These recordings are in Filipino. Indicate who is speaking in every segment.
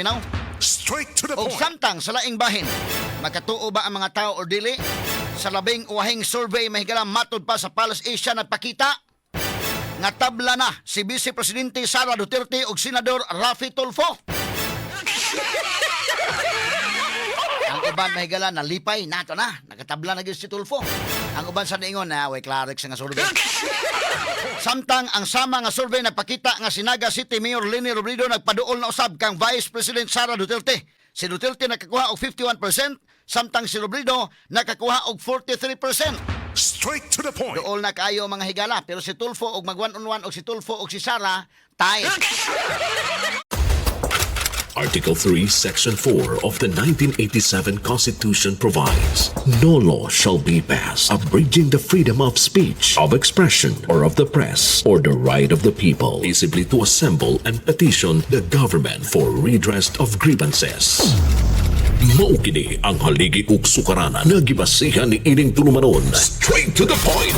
Speaker 1: Pinaw.
Speaker 2: Straight to the
Speaker 1: O
Speaker 2: point.
Speaker 1: samtang sa laing bahin, makatuo ba ang mga tao o dili? Sa labing uwahing survey mahigala matod pa sa Palace Asia nagpakita nga tabla na si Vice Presidente Sara Duterte ug Senador Raffy Tulfo. Ang uban mahigala nalipay nato na, nakatabla na gyud si Tulfo. Ang uban sa niingon na way clarix nga survey. Samtang ang sama nga survey nagpakita nga si Naga City Mayor Leni Robredo nagpaduol na usab kang Vice President Sara Duterte. Si Duterte nakakuha og 51%, samtang si Robredo nakakuha og 43%.
Speaker 2: Straight to the point.
Speaker 1: Dool na kaayo mga higala, pero si Tulfo og mag 1-on-1 og si Tulfo og si Sara tie.
Speaker 3: Article 3, Section 4 of the 1987 Constitution provides, no law shall be passed abridging the freedom of speech, of expression, or of the press, or the right of the people peaceably to assemble and petition the government for redress of grievances. Maukini ang haligi ug sukaranan nga gibasihan ni ining tulumanon. Straight to the point.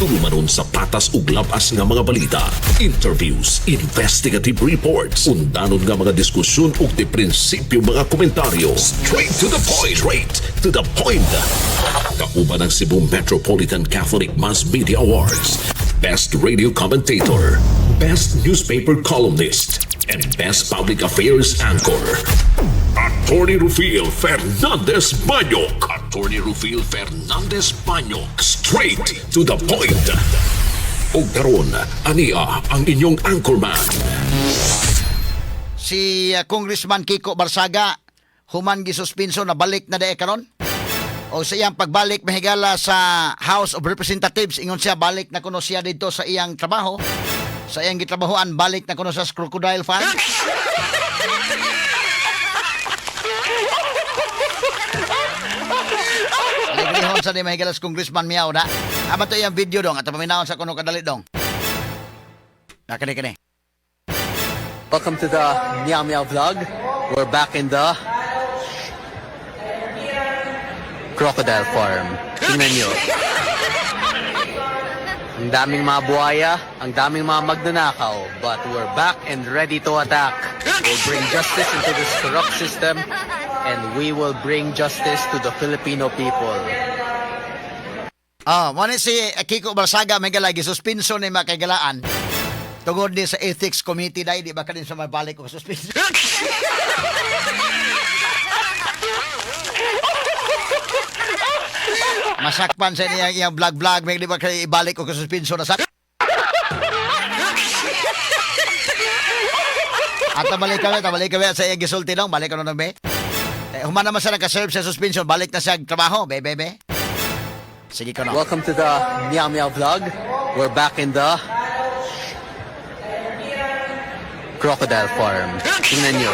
Speaker 3: Tulumanon sa patas ug labas nga mga balita, interviews, investigative reports, undanon nga mga diskusyon ug de prinsipyo mga komentaryo. Straight to the point. Straight to the point. Kauban ang Cebu Metropolitan Catholic Mass Media Awards, Best Radio Commentator, Best Newspaper Columnist, and Best Public Affairs Anchor. Attorney Rufil Fernandez Banyok. Attorney Rufil Fernandez Banyok. Straight to the point. O karon, ania ang inyong anchorman.
Speaker 1: Si Congressman Kiko Barsaga human gisuspenso na balik na dae karon. O sa iyang pagbalik mahigala sa House of Representatives, ingon siya balik na kuno siya dito sa iyang trabaho. Sa iyang gitrabahoan, balik na kuno sa Crocodile Farm. Ligrihon sa di mahigalas Congressman Miao na. Ama to iyang video dong, at paminahon sa kuno kadali dong. Kani.
Speaker 4: Welcome to the Meow Meow Vlog. We're back in the Crocodile Farm. Tingnan nyo. Ang daming mga buhaya, ang daming mga magnanakaw, but we're back and ready to attack. We'll bring justice into this corrupt system, and we will bring justice to the Filipino people.
Speaker 1: Mo ni si Kiko Barsaga may galagi suspenso ni makagalaan. Tungod ni sa Ethics Committee dai di ba kadin sa mabalik ko suspenso. Masakpan sa niya iyang vlog may di ba kay ibalik ko suspenso na sa. At tabalik kami sa iyang gisulti dong, balik ko na be. Human naman sa naka-serve sa suspension, balik na sa trabaho, be. Sige ko na.
Speaker 4: Welcome to the Meow Meow Vlog. We're back in the Crocodile Farm. Tingnan nyo.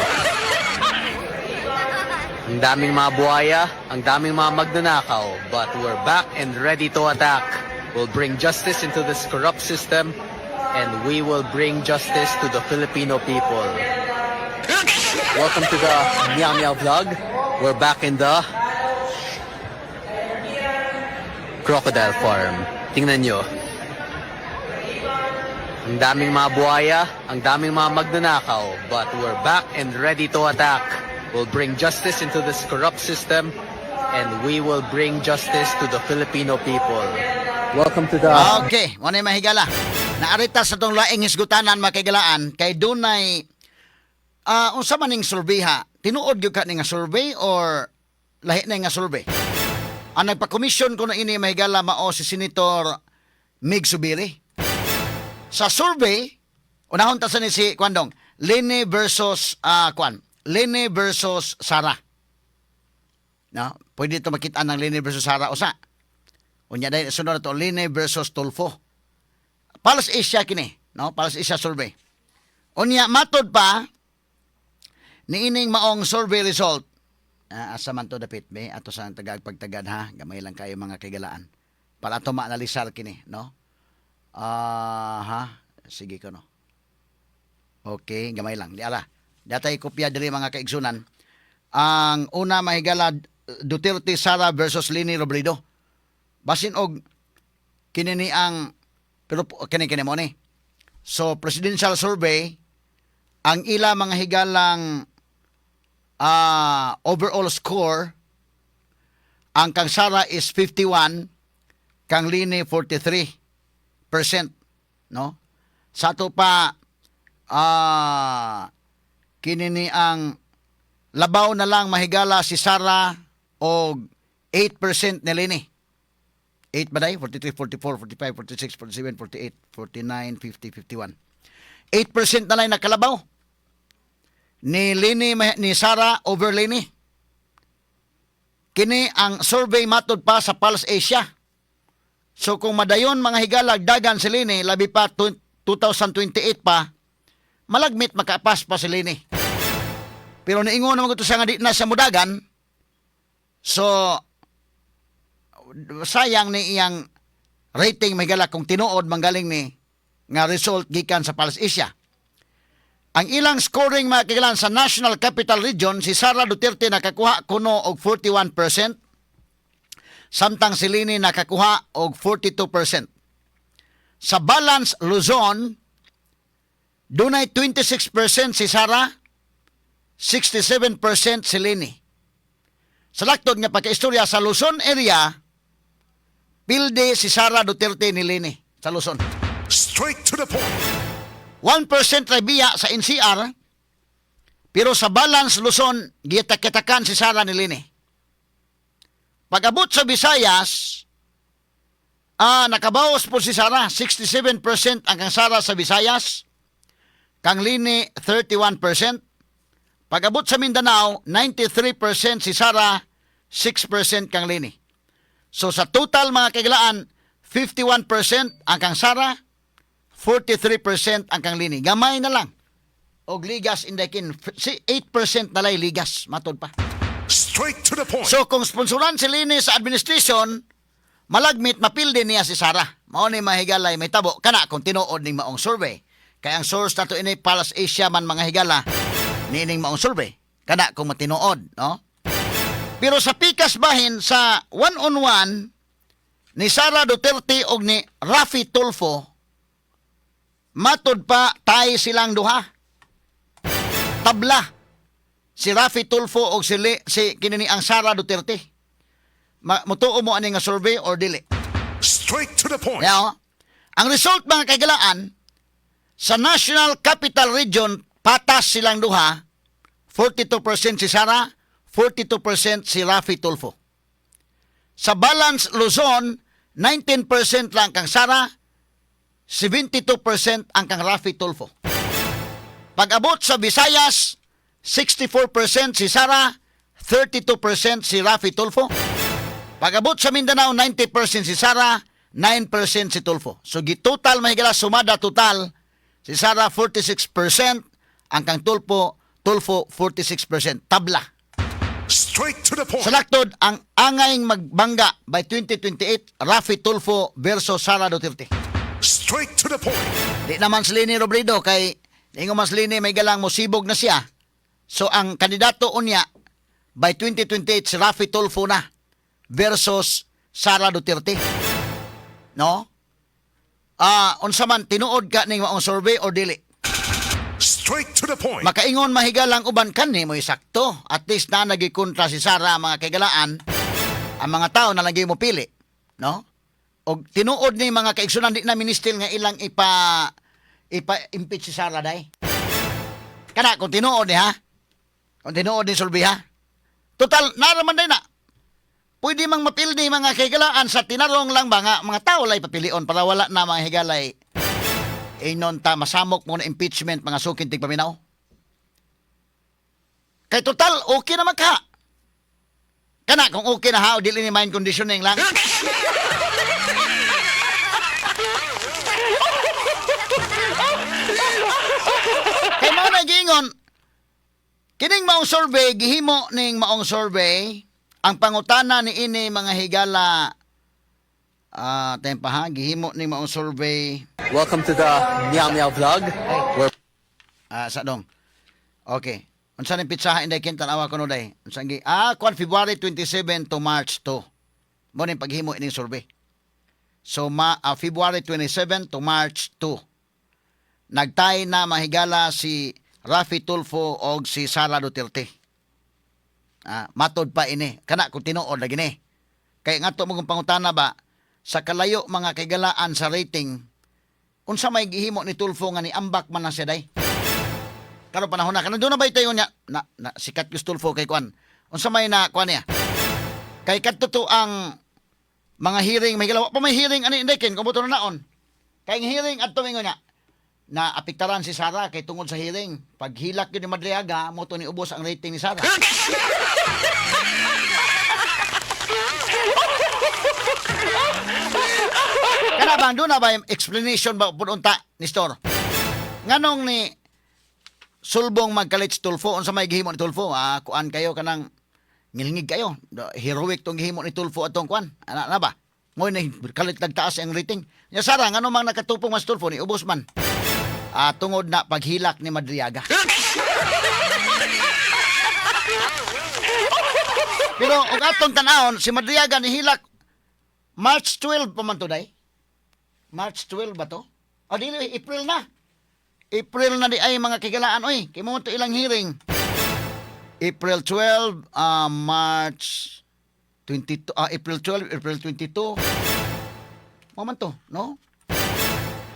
Speaker 4: Ang daming mga buhaya, ang daming mga magnanakaw, but we're back and ready to attack. We'll bring justice into this corrupt system, and we will bring justice to the Filipino people. Welcome to the Meow Meow Vlog. We're back in the Crocodile Farm. Tingnan nyo. Ang daming mga buhaya, ang daming mga magnanakaw, but we're back and ready to attack. We'll bring justice into this corrupt system, and we will bring justice to the Filipino people. Welcome to the...
Speaker 1: Okay, mo na mahigala. Naarita sa tong laing hisgutanan makigalaan kay dunay unsa man ning survey ha? Tinuod gyud ka ni nga survey or lahi na nga survey? Ang nagpa-commission ko na ini mahigala mao si Senator Mig Subiri. Sa survey, unahon ta sa ni si Kwandong, Leni versus Leni versus Sara. No, pwede ito makita ng Leni versus Sara usa. Unya dahil sunod na to, Leni versus Tulfo. Palace Asia kini, no? Palace Asia survey. Unya matod pa ni ining maong survey result. Asa man to dapit be ato sa pagtagad ha, gamay lang kayo mga kagalaan. Para ato maanalisar kini, no? Sige ko no. Okay, gamay lang. Di ala. Datay kopya diri mga kaigsunan. Ang una mahigala Duterte Sara versus Leni Robredo. Basin og kini ang pero kini mo ni. So presidential survey ang ila mga higalang overall score, ang kang Sara is 51, kang Lini 43%, no? Sa ato pa kinini ang labaw na lang mahigala si Sara og 8% ni Lini. 8 ba day? 43, 44, 45, 46, 47, 48, 49, 50, 51. 8% na lang nakalabaw ni Lini ni Sara over Lini. Kini ang survey matod pa sa Pulse Asia. So kung madayon mga higalag dagan si Lini, labi pa 2028 pa, malagmit makapas pa si Lini. Pero niingon naman ko sa nga di na sa mudagan, so sayang ni iyang rating mahigala kung tinuod manggaling ni nga result gikan sa Pulse Asia. Ang ilang scoring mga kailan sa National Capital Region, si Sara Duterte nakakuha kuno og 41%, samtang si Lini nakakuha og 42%. Sa Balance Luzon, dunay 26% si Sara, 67% si Lini. Sa laktod nga pagkaistorya sa Luzon area, pilde si Sara Duterte ni Lini sa Luzon.
Speaker 2: Straight to the point.
Speaker 1: 1% rebiya sa NCR, pero sa Balance Luzon, gitak-kitakan si Sara ni Lini. Pag-abot sa Visayas, nakabawas po si Sara, 67% ang kang Sara sa Visayas, kang Lini 31%. Pag-abot sa Mindanao, 93% si Sara, 6% kang Lini. So sa total mga kailaan, 51% ang kang Sara, 43% ang kang Lini. Gamay na lang. Og ligas indekin, 8% na lang ligas, matod pa.
Speaker 2: Straight to the point.
Speaker 1: So kung sponsoran si Lini sa administration, malagmit mapildi niya si Sara. Mao ni mahigalay may tabo kana kung tinuod ning maong survey. Kaya ang source nato ini Pulse Asia man mga higala nining maong survey. Kana kung matinuod, no? Pero sa pikas bahin sa one-on-one ni Sara Duterte og ni Raffy Tulfo, matod pa tay silang duha. Tabla si Raffy Tulfo og si kinini ang Sara Duterte. Mutuo mo ani nga survey or dili?
Speaker 2: Straight to the point.
Speaker 1: Now, ang result mga kaigalaan sa National Capital Region patas silang duha, 42% si Sara, 42% si Raffy Tulfo. Sa Balance Luzon, 19% lang kang Sara, 72% ang kang Raffy Tulfo. Pag-abot sa Visayas, 64% si Sara, 32% si Raffy Tulfo. Pag-abot sa Mindanao, 90% si Sara, 9% si Tulfo. So, total mahigala sumada total, si Sara 46%, ang kang Tulfo 46%. Tabla.
Speaker 2: Straight to the point.
Speaker 1: Sa laktod, ang angayng magbangga by 2028, Raffy Tulfo versus Sara Duterte.
Speaker 2: Straight to the point.
Speaker 1: Di naman si Lini Robredo kay ingo mas Lini may galang mosibog na siya. So ang kandidato unya by 2028 si Raffy Tulfo na versus Sara Duterte. No? Unsa man tinuod ka ning maong survey or dili?
Speaker 2: Straight to the point.
Speaker 1: Makaingon mahigalang uban kanhi mo isakto. At least na nagikontra si Sara mga kaigalaan. Ang mga tao na lagi mo pili, no? Og tinuod ni mga kaigsunan di na ministil nga ilang ipa-impeach si Sara day. Kana kung tinuod ni ha. Kung tinuod ni Sulbi ha. Total naraman day na. Pwede mang mapildi mga kaigalaan sa tinarong lang ba nga mga tao lay papilion para wala na mga higalay. Inon ta masamok mo na impeachment mga sukin tigpaminaw. Kay total okay naman ka. Kana kung okay na ha o dili ni mind conditioning lang. Kay mo na gingon, kining maong survey, gihimo ning maong survey, ang pangutana ni ini mga higala, tempaha, gihimo ning maong survey.
Speaker 4: Welcome to the Meow Meow Vlog. We're
Speaker 1: Sa dong. Okay. Unsa ning pitsaha inday kin tanawa kuno day? Unsa gi? Kwan February 27 to March 2. Mo ning paghimo ining survey. So February 27 to March 2. Nagtay na mahigala si Raffy Tulfo og si Sara Duterte. matod pa ini. Kana kung tinuod lagi ni. Kaya nga to mong pangutana ba, sa kalayo mga kagalaan sa rating, unsa may gihimo ni Tulfo nga ni ambak man na siya day? Karon panahon na, kanang doon na ba itayo niya? Sikat yung Tulfo kay Kwan. Unsa may na Kwan niya? Kay kadto ang mga hearing, may galawa pa may hearing, ano hindi, kin, kumuto na naon. Kay ang hearing, at tumingo niya, na apiktaran si Sara kay tungod sa hearing. Pag hilak yun ni Madriaga, mo to ni ubos ang rating ni Sara. Kana bang doon na ba yung explanation ba pununta ni Store? Nganong ni sulbong magkalit si Tulfo, unsa may gihimo ni Tulfo? Kuan kayo kanang ngilngig kayo. Heroic tong gihimo ni Tulfo atong kuan. Ana na ba? Mo ni kalit nagtaas ang rating. Nya Sara ngano mang nakatupong mas Tulfo ni ubos man. Tungod na paghilak ni Madriaga. Pero og atong tan-awon si Madriaga ni hilak March 12 pa man to day. March 12 ba to? O dili April na. April na di ay mga kigalaan oy. Kay mo to ilang hearing. April 12, March 22, April 12, April 22. Mo man to, no?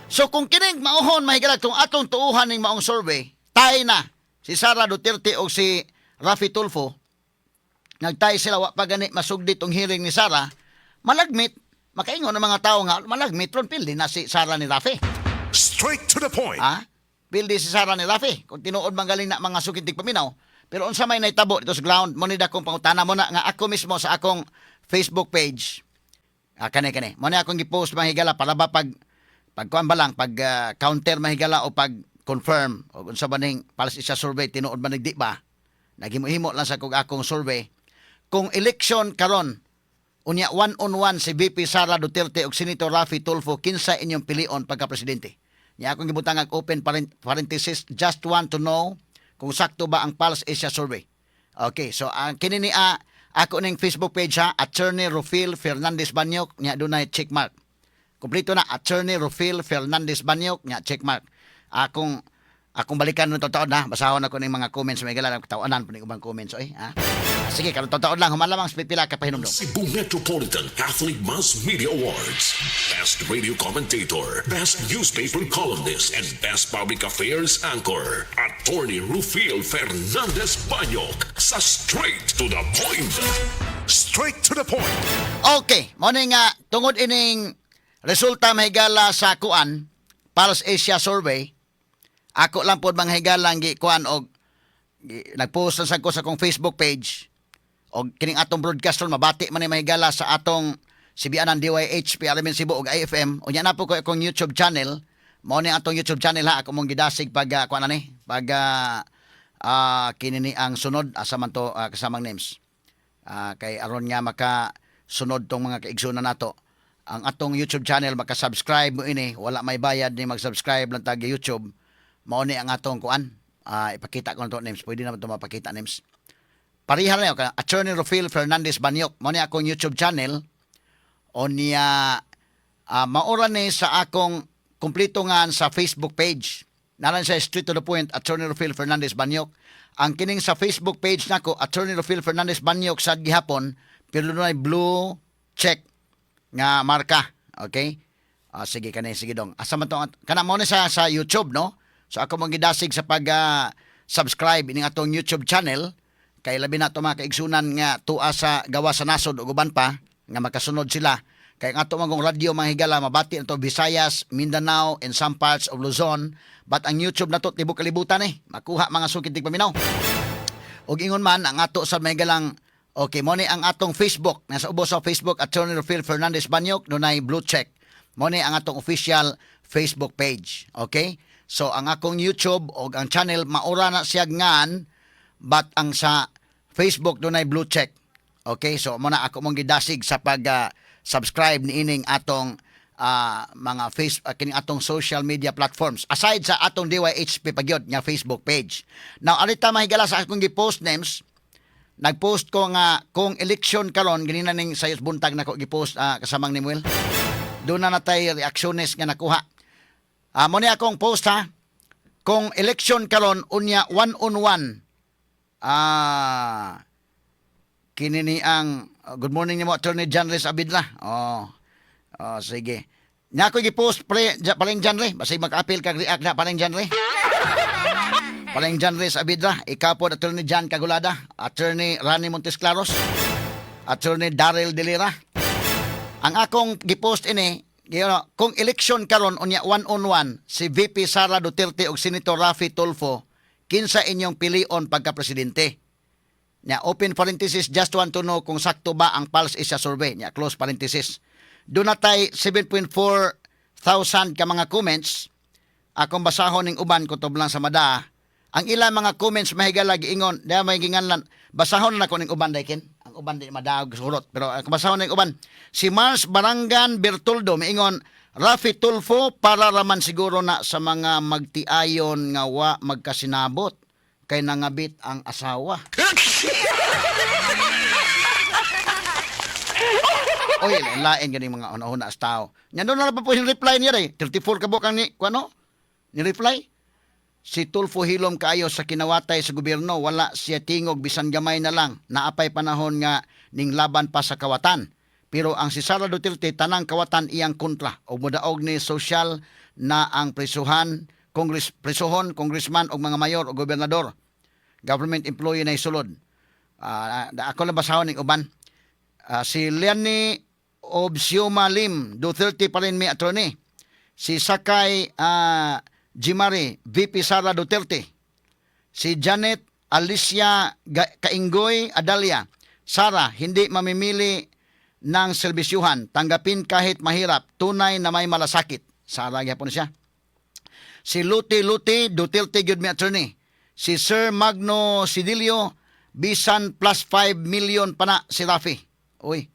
Speaker 1: So kung kining mauhon mahigala tong atong tuuhan ning maong survey, tay na si Sara Duterte o si Raffy Tulfo. Nagtay sila wa pa gani masugdi tong hearing ni Sara, malagmit, makaingon ng mga tao nga malagmit ron pildi na si Sara ni Raffy.
Speaker 2: Straight to the point.
Speaker 1: Pildi si Sara ni Raffy. Kung tinuod magaling na mga sukintig paminaw. Pero unsa may naitabo dito sa ground, mo ni dakong pangutana mo na nga ako mismo sa akong Facebook page. Kani. Mo ni akong gi-post mahigala para ba pag kuan ba lang pag counter mahigala o pag confirm o unsa ba ning palas isa survey tinuod ba nagdi ba? Naghimo-himo lang sa akong survey. Kung election karon unya one-on-one si VP Sara Duterte ug Senator Raffy Tulfo kinsa inyong pilion pagka presidente. Nya akong gibutang ang open parenthesis, just want to know kung sakto ba ang Pulse Asia survey. Okay, so ang kini ni ako ning Facebook page Attorney Rufil Fernandez Banyok nya dunay check mark. Kompleto na Attorney Rufil Fernandez Banyok nya check mark. Akong balikan ng totoo na, basahon ako ng mga comments, may galang tawanan po ng ibang comments, sige, karong totoo lang, humalamang pila ka pahinumdum.
Speaker 3: Cebu Metropolitan Catholic Mass Media Awards. Best Radio Commentator, Best Newspaper Columnist, and Best Public Affairs Anchor. Attorney Rufil Fernandez Banyok sa Straight to the Point.
Speaker 2: Straight to the point.
Speaker 1: Okay, morning nga, tungod ining resulta mahigala sa kuan, Pulse Asia Survey, ako lang po manghigalang kuan og nagpost lang ko sa akong Facebook page og kining atong broadcaster mabati man ni mahigala sa atong CBN DYH PRMN Cebu ug IFM unya na po ko akong YouTube channel mao ni atong YouTube channel ako mong gidasig pag kuan ani pag kini ang sunod asa man to kasamang names kay aron nga maka sunod tong mga kaigsunan nato ang atong YouTube channel maka-subscribe mo ini wala may bayad ni mag-subscribe lang tag YouTube. Mao ni ang atong kuan. Ipakita ko na names. Pwede naman ito mapakita names. Parihal na yun. Attorney Rufil Fernandez Banyok. Mao ni akong YouTube channel. O niya maura ni sa akong kumplito nga sa Facebook page. Naran sa Straight to the Point, Attorney Rufil Fernandez Banyok. Ang kining sa Facebook page nako, Attorney Rufil Fernandez Banyok sa gihapon, pero doon ay blue check nga marka. Okay? Sige kanay, sige dong. Asa man to? Kana mo ni sa YouTube, no? So ako mong gidasig sa pag-subscribe ining atong YouTube channel kay labi na to mga kaigsunan nga tuwa sa gawa sa nasod ug uban pa nga makasunod sila kay nga to magong radyo mga higala mabati na to Visayas, Mindanao and some parts of Luzon but ang YouTube na to tibok kalibutan makuha mga sukitig paminaw. Ug ingon man ang ato sa mga higalang okay mo ni ang atong Facebook nasa ubos sa Facebook Attorney Rufil Fernandez Banyok dunay blue check. Mo ni ang atong official Facebook page. Okay? So ang akong YouTube o ang channel maura na siya ngan but ang sa Facebook doon ay blue check. Okay, so muna ako mong gidasig sa pag-subscribe ni ining atong mga kining atong social media platforms aside sa atong DYHP pagyod nga Facebook page. Now alita mahigala sa akong gi-post names. Nag-post ko nga kung election karon ganina ning sayos buntag nako gi-post kasamang ni Muel. Doon na natay reaksyones nga nakuha. Mo ni akong post kung election karon unya one-on-one kini ni ang good morning nimo Attorney Janres Abidla. Sige. Nya ko gi-post paling Janre, basta mag-appeal kag react na paling Janre. Paling Janres Abidla, ikaw po Attorney Jan Cagulada, Attorney Rani Montesclaros, Attorney Daryl Delira. Ang akong gi-post ini, kung election karon unya 1-on-1 si VP Sara Duterte ug Senator Raffy Tulfo, kinsa inyong pilion pagka-presidente? Nya open parenthesis, just want to know kung sakto ba ang Pulse Asia survey. Nya close parenthesis. Doon natay 7.4 thousand ka mga comments. Akong basahon ning uban kutob lang sa mada. Ang ilang mga comments mahigala giingon, daya may ginganlan, basahon na ko ning uban daykin. Ang uban di madaog surot, pero akong basahon ning uban. Si Mars Barangan Bertoldo miingon, Raffy Tulfo para raman siguro na sa mga magtiayon nga wa magkasinabot kay nangabit ang asawa. Oy, lain gani mga una-una as tao. Nya doon na pa po yung reply niya day. 34 ka bukang ni kuno? Ni reply. Si Tulfo hilom kaayo sa kinawatay sa gobyerno, wala siya tingog bisan gamay na lang. Naapay panahon nga ning laban pa sa kawatan. Pero ang si Sara Duterte tanang kawatan iyang kontra o mudaog ni social na ang presuhan, presuhon, congressman o mga mayor o gobernador. Government employee na isulod. Ako lang basahon ning uban. Si Leonie Obsioma Lim, Duterte pa rin may attorney. Si Sakay Jimari, VP Sara Duterte. Si Janet Alicia Kaingoy Adalia, Sara, hindi mamimili ng serbisyuhan. Tanggapin kahit mahirap. Tunay na may malasakit. Sara, gyapon siya. Si Luti Duterte gyud may attorney. Si Sir Magno Sidilio, bisan plus 5 million pa na si Raffy. Uy.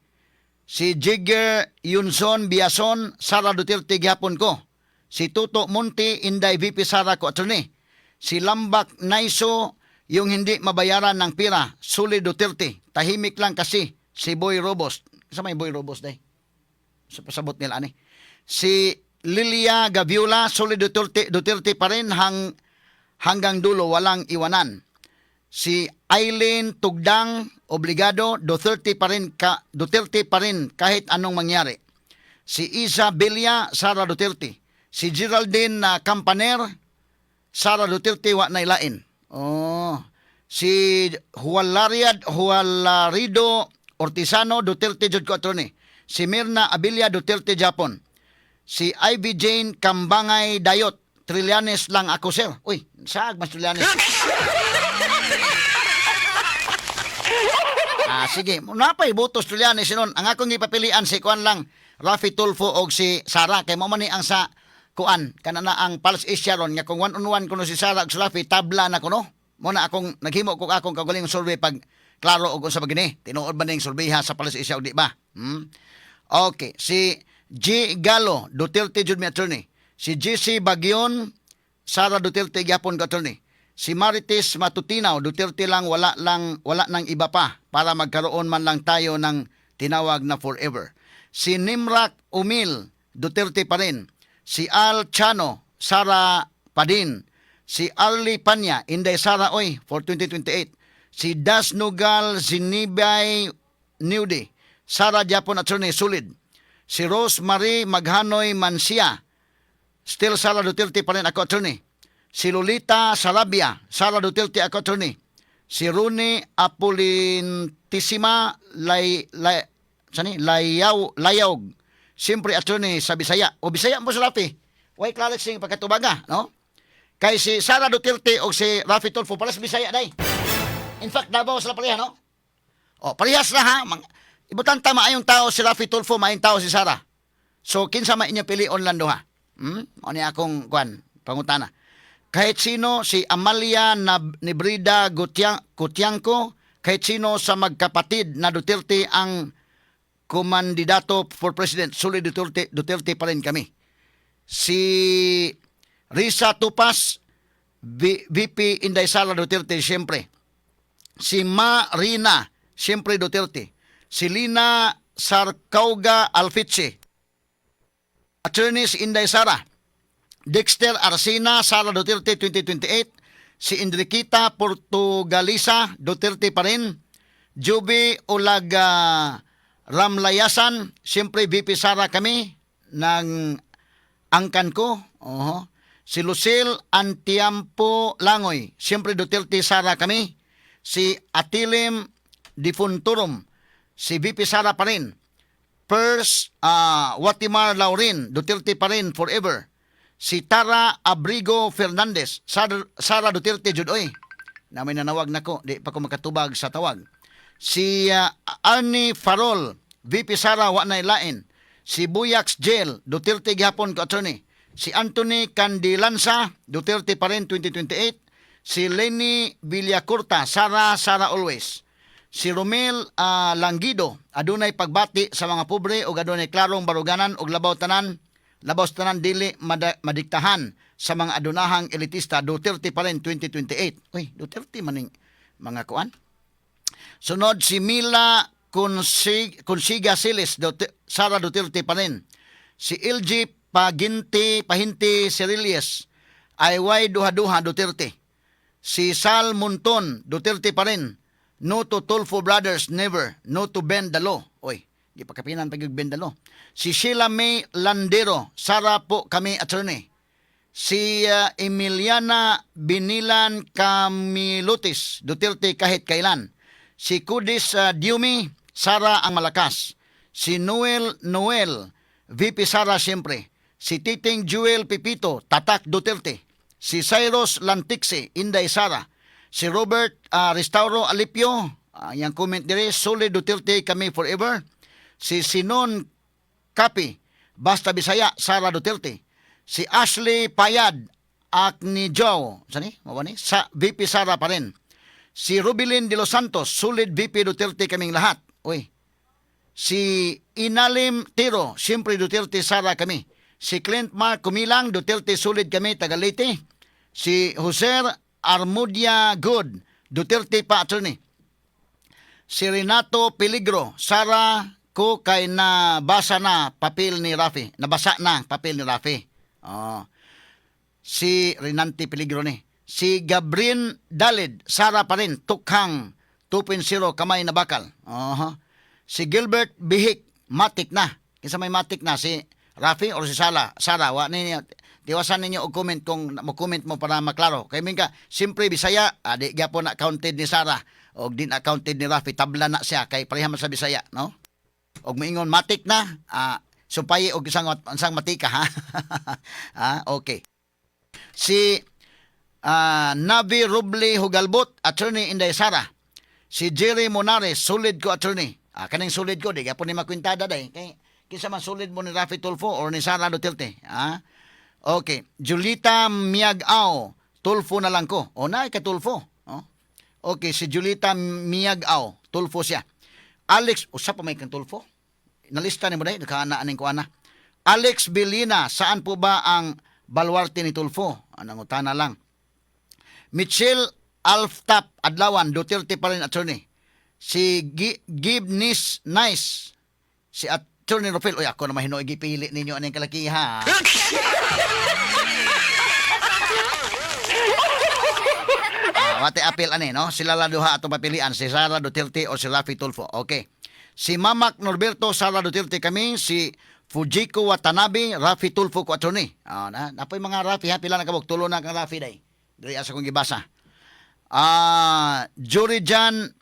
Speaker 1: Si Jigger Yunson Biason, Sara Duterte gihapon ko. Si Tuto Monte, Inday VP Sara ko attorney. Si Lambak Naiso, yung hindi mabayaran ng pira, Suli Duterte. Tahimik lang kasi si Boy Robos. Sa may Boy Robos day? Pasabot nila ani. Si Lilia Gaviola, Suli Duterte pa rin hanggang dulo, walang iwanan. Si Eileen Tugdang, obligado, Duterte pa rin kahit anong mangyari. Si Isabella, Sara Duterte. Si Geraldine Campaner, Sara Duterte wa nailain. Si Hualarido Ortizano, Duterte jud ko attorney. Si Mirna Abilia, Duterte Japon. Si Ivy Jane Kambangay Dayot, Trillanes lang ako sir. Uy, saag mas Trillanes. Sige, napay butos Trillanes sinon. Ang akong ipapilian si kuan lang, Raffy Tulfo og si Sara. Kay mo man ni ang sa kuan, kanana ang Pulse Asia ron, nga kung 1-on-1 kuno si Sara ug si Raffy, tabla na kuno. Muna akong naghimo kog akong kagaling survey pag klaro og unsa ba gini. Tinuod ba ning surveyha sa Pulse Asia o di ba? Okay, si G. Galo, Duterte jud mi attorney. Si GC Bagyon, Sara Duterte gyapon ka attorney. Si Marites Matutinaw, Duterte lang, wala nang iba pa para magkaroon man lang tayo ng tinawag na forever. Si Nimrak Umil, Duterte pa rin. Si Al Chano, Sara pa din. Si Arlie Panya, Inday Sara Oy, for 2028. Si Das Nugal Zinibay Newdy, Sara Japon attorney, sulid. Si Rosemary Maghanoy Mansia, still Sara Duterte pa rin ako attorney. Si Lolita Sarabia, Sara Duterte ako attorney. Si Rune Apolintissima Layawg, siyempre attorney sa Bisaya. O Bisaya mo sa Raffy. Way clarix sing pagkatubaga, no? Kay si Sara Duterte o si Raffy Tulfo palas Bisaya day. In fact, Davao sila pareha, no? O, parehas na ha. Ibutan tama ayong tao si Raffy Tulfo, maayong tao si Sara. So, kinsa ma inyo pilion lang do ha? O ni akong kuan, pangutana. Kahit sino, si Amalia Nibrida Gutiangco, kahit sino sa magkapatid na Duterte ang kumandidato for president, sulit Duterte pa rin kami. Si Risa Tupas, VP Inday Sara Duterte, siyempre. Si Marina, siyempre Duterte. Si Lina Sarcauga Alfitsi, attorneys Inday Sara. Dexter Arsina, Sara Duterte 2028. Si Enriqueta Portugalisa, Duterte pa rin. Juby ulag Ramlayasan, siyempre VP Sara kami ng angkan ko. Oho. Si Lucille Antiampo Langoy, siyempre Duterte Sara kami. Si Atilim Difunturum, si VP Sara pa rin. Pers Watimar Laurin, Duterte pa rin forever. Si Tara Abrigo Fernandez, Sara Duterte Judoy. Na may nanawag na ko, di pa ko makatubag sa tawag. Si Arnie Farol, VP Sara wa na ilain. Si Buyax Jail, Duterte gihapon ko attorney. Si Anthony Candilanza, Duterte pa rin 2028. Si Lenny Villacorta, Sara always. Si Romel Langido, adunay pagbati sa mga pobre o adunay klarong baruganan o labaw tanan dili madiktahan sa mga adunahang elitista. Duterte pa rin 2028. Uy, Duterte maning mga kuan. Sunod si Mila Consiga Silis, Sara Duterte pa rin. Si LG Pahinti Cerilles, Ayway Duha-Duha Duterte. Si Sal Monton, Duterte pa rin. No to Tulfo Brothers, never. No to bend the law. Oy, di pa kapinan pag-bend the law. Si Sheila May Landero, Sara po kami attorney. Si Emiliana Binilan Camilutis, Duterte kahit kailan. Si Kudis Diumi, Sara ang malakas. Si Noel, VP Sara siyempre. Si Titing Jewel Pipito, Tatak Duterte. Si Cyrus Lantixi, Inday Sara. Si Robert Restauro Alipio, yung comment dire, solid Duterte kami forever. Si Sinon Kapi, basta Bisaya, Sara Duterte. Si Ashley Payad, Akni Joe, sa VP Sara pa rin. Si Rubilin de los Santos, solid VP Duterte kaming lahat. Uy. Si Inalim Tiro, siyempre Duterte Sara kami. Si Clint Mark Kumilang, Duterte solid kami, Tagalite. Si Jose Armudia Good, Duterte pa attorney. Si Renato Peligro, Sara ko kay nabasa na papel ni Rafi. Nabasa na papel ni Rafi. Oh. Si Renante Peligro ni. Si Gabrin Dalid, Sara pa rin, Tukhang 2.0 kamay na bakal. Si Gilbert Bihik, matik na. Kinsa may matik na, si Rafi or si Sara, wa ninyo, tiwasan ninyo og comment kung mo-comment mo para maklaro. Kay minka, simpre Bisaya, di gyapon na counted ni Sara og din accounted ni Rafi, tabla na siya kay pareha man sa Bisaya, no? Og moingon matik na, supayi og isang matika ha. Okay. Si Navi Rubli Hugalbot, attorney Inday Sara. Si Jerry Monares, solid ko attorney. Kaning solid ko, di gyapon ni makwintada day. Kay kinsa man solid mo ni Rafi Tulfo or ni Sara Duterte. Okay. Julita Miagao, Tulfo na lang ko. O na, Tulfo. Okay, si Julita Miagao, Tulfo siya. Alex, usa pa may kang Tulfo? Nalista ni mo dahil, nakaanaanin ko ana. Alex Belina, saan po ba ang baluarte ni Tulfo? Anong utana lang. Michelle Alftap Adlawan, Duterte pa rin attorney. Si Gibnis Nice, si Attorney Rofel. Uy, ako na mahino igipili ninyo anong kalakiha. Wate apil ani, no? Sila laduha atong papilian, si Sara Duterte o si Rafi Tulfo. Okay. Si Mamak Norberto, Sara Duterte kami. Si Fujiko Watanabe, Rafi Tulfo ko attorney. Napoy mga Rafi ha, pila na kabog. Tulo na kang Rafi day. Dari asa kong gibasa. Jurijan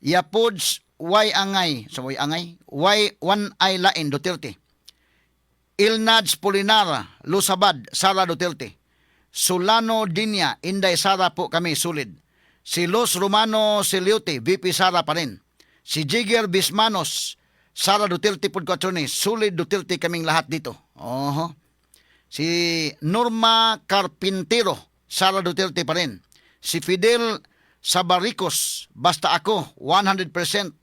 Speaker 1: Yapods Y Angay, so Y Angay, Y One Eye Lain Duterte. Ilnads Polinar, Lusabad, Sara Duterte. Solano Dinya, Inday Sara po kami sulid. Si Los Romano Siliote, VP Sara pa rin. Si Jigger Bismanos, Sara Duterte po ko attorney, sulid Duterte kaming lahat dito. Si Norma Carpintero, Sara Duterte pa rin. Si Fidel Sabaricos, basta ako, 100%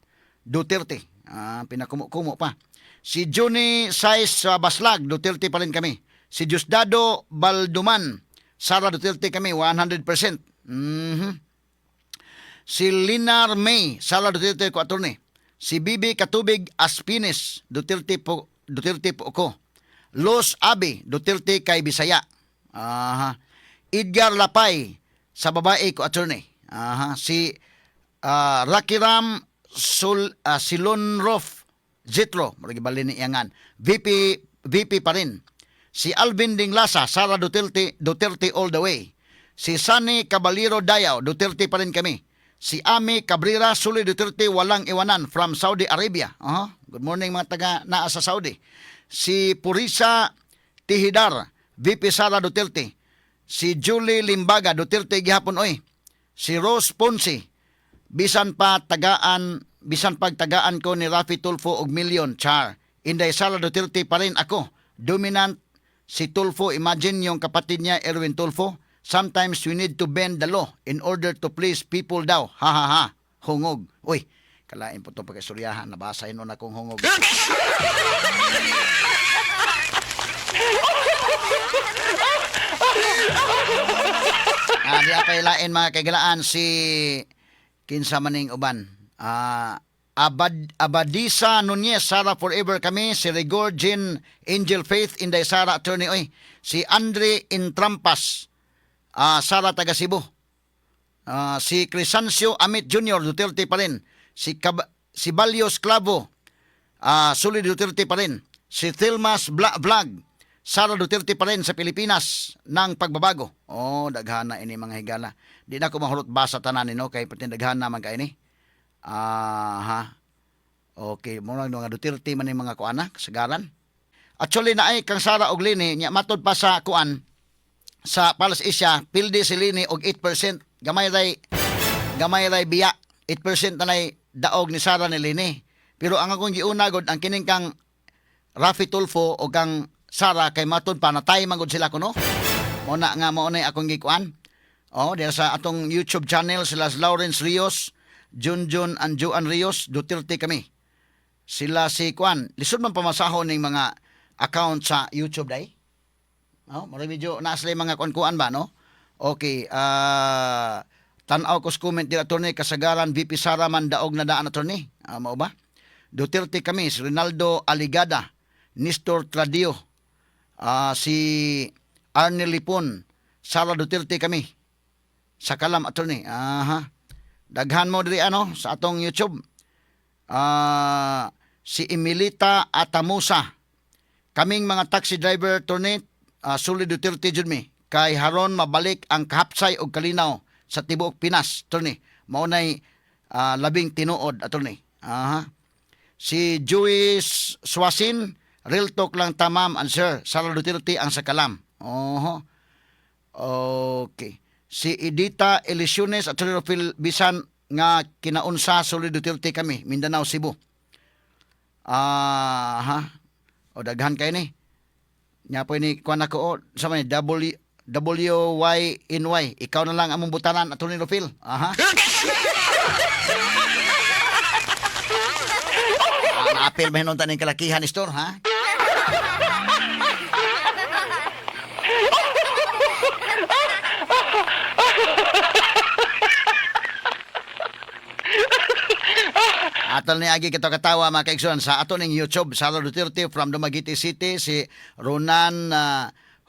Speaker 1: Duterte. Pinakumo-kumo pa. Si Johnny Sais Baslag, Duterte pa rin kami. Si Diosdado Balduman, Sara Duterte kami, 100%. Si Linar May, Sara Duterte ko attorney. Si Bibi Katubig Aspines, Duterte po ako. Los Abi, Duterte kay Bisaya. Edgar Lapay, sa babae ko attorney. Si Rakiram Silonrof Zitro, murag bali ni iyangan. VP pa rin. Si Alvin Dinglasa, Sara Duterte all the way. Si Sunny Caballero Dayaw, Duterte pa rin kami. Si Ami Cabrera Suli Duterte walang iwanan from Saudi Arabia. Good morning mga taga naa sa Saudi. Si Purisa Tihidar, VP Sara Duterte. Si Julie Limbaga, Duterte gihapon oy. Si Rose Ponce, bisan pagtagaan ko ni Rafi Tulfo og milyon, char. Inday Sara Duterte pa rin ako. Dominant si Tulfo, imagine yung kapatid niya Erwin Tulfo. Sometimes we need to bend the law in order to please people daw. Ha ha ha. Hungog. Uy, kalain po ito pagkasuryahan. Nabasa yun akong hungog. Di apay lain mga kaigalaan si kinsa maning uban. Abadisa Nunez, Sara Forever kami. Si Rigor Jean Angel Faith, Inday Sara Attorney. Oy. Si Andre Intrampas, Sara taga Cebu. Si Crisancio Amit Jr. Duterte pa rin. Si Balios Clavo, Suli Duterte pa rin. Si Thelmas Vlog, Sara Duterte pa rin sa Pilipinas ng pagbabago. Daghana ini mga higala. Di na ko mahurot basa tanan no kay pati daghana man kay ini. Okay, muna nga Duterte man yung mga kuana kasagaran. Actually na ay kang Sara og Lini nya matod pa sa kuan sa Palace Asia, pildi si Lini og 8%. Gamay ray biya. 8% na lay daog ni Sara ni Lini. Pero ang akong giunagod ang kining kang Rafi Tulfo o kang Sara kay matod pa natay manggod sila kuno. Muna nga mo na akong gikuan. Diya sa atong YouTube channel sila Lawrence Rios, Junjun and Joan Rios, Duterte kami. Sila si kuan, lisod man pamasahon ning mga account sa YouTube day. Mura medyo naasli mga kuan ba no? Okay, tanaw ko sa comment dira attorney kasagaran VP Sara man daog na daan attorney. Mao ba? Duterte kami, si Rinaldo Aligada, Nestor Tradio, si Arnel Lipon, Sara Duterte kami. Sa Kalam attorney. Daghan mo diri sa atong YouTube. Si Emilita Atamusa. Kaming mga taxi driver attorney, Suli Duterte jud mi. Kay haron mabalik ang kahapsay og kalinaw sa tibuok Pinas attorney. Mao nay labing tinuod attorney. Si Joyce Swasin, real talk lang tamam and sir, Sara Duterte ang sa Kalam. Okay. Si Edita Elisiones at Phil Bisan nga kinaunsa Suli Duterte kami, Mindanao, Cebu. Daghan kayo ni. Nya po ni kuan ako sa man WYNY. Ikaw na lang among butanan at Tony Phil. Naapil ba hinunta ng kalakihan ni store, ha? Atol ni agi kita katawa mga kaigsoon sa ato ning YouTube Sara Duterte from Dumaguete City, si Ronan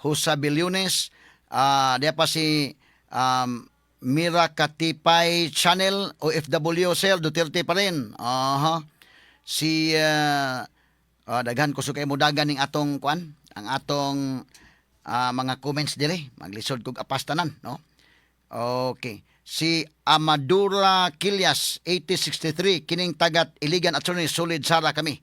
Speaker 1: Husabiliones, diya pa si Mira Katipay Channel OFW Sel Duterte pa rin. Si daghan ko sukay mo dagan ning atong kuan, ang atong mga comments dire, maglisod kog apastanan, no? Okay. Si Amadura Kilyas 8063 kining tagat Iligan attorney solid Sara kami.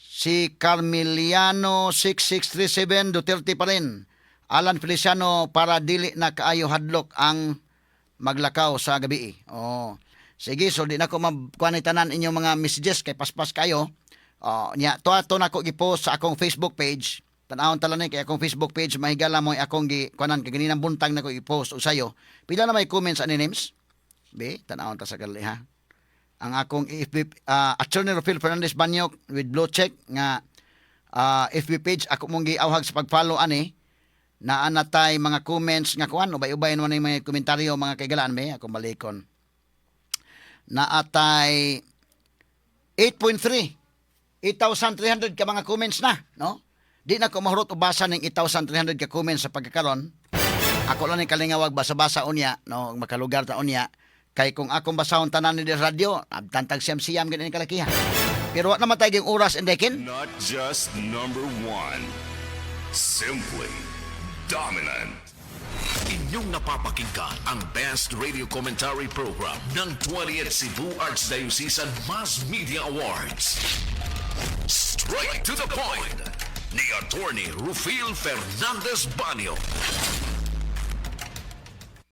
Speaker 1: Si Carmeliano 6637 Duterte pa rin. Alan Feliciano para dili na kaayo hadlok ang maglakaw sa gabi. Sige, so di na ko makuha tanan inyong mga messages kay paspas kayo. Nya to na ko gipost sa akong Facebook page. Tanawon tala ni kay akong Facebook page, mahigala mo akong kuanan kay ganinang buntag na ko i-post o sayo. Pila na may comments ani names? Be, tanawon ta sa gali ha. Ang akong FB Attorney Rafael Fernandez Banyok with blue check nga FB page ako mong giawhag sa pag-follow ani. Naanatay mga comments nga kuan ubay-ubay naman yung mga komentaryo mga kaigalaan be akong balikon. Naatay 8.3 8,300 ka mga comments na, no? Di na ko mahurot ubasa ng 8,300 ka comments sa pagkakaron. Ako lang ni kalingawag basa-basa unya, no, makalugar ta unya Kay kung akong basahon tanan ni radyo, abtantag siyam-siyam ganyan kalakihan. Pero wa naman tayo oras indekin.
Speaker 2: Not just number one. Simply dominant.
Speaker 3: Inyong napapakinggan ang best radio commentary program ng 20th Cebu Archdiocesan Mass Media Awards. Straight to the point ni Attorney Rufil Fernandez Banyo.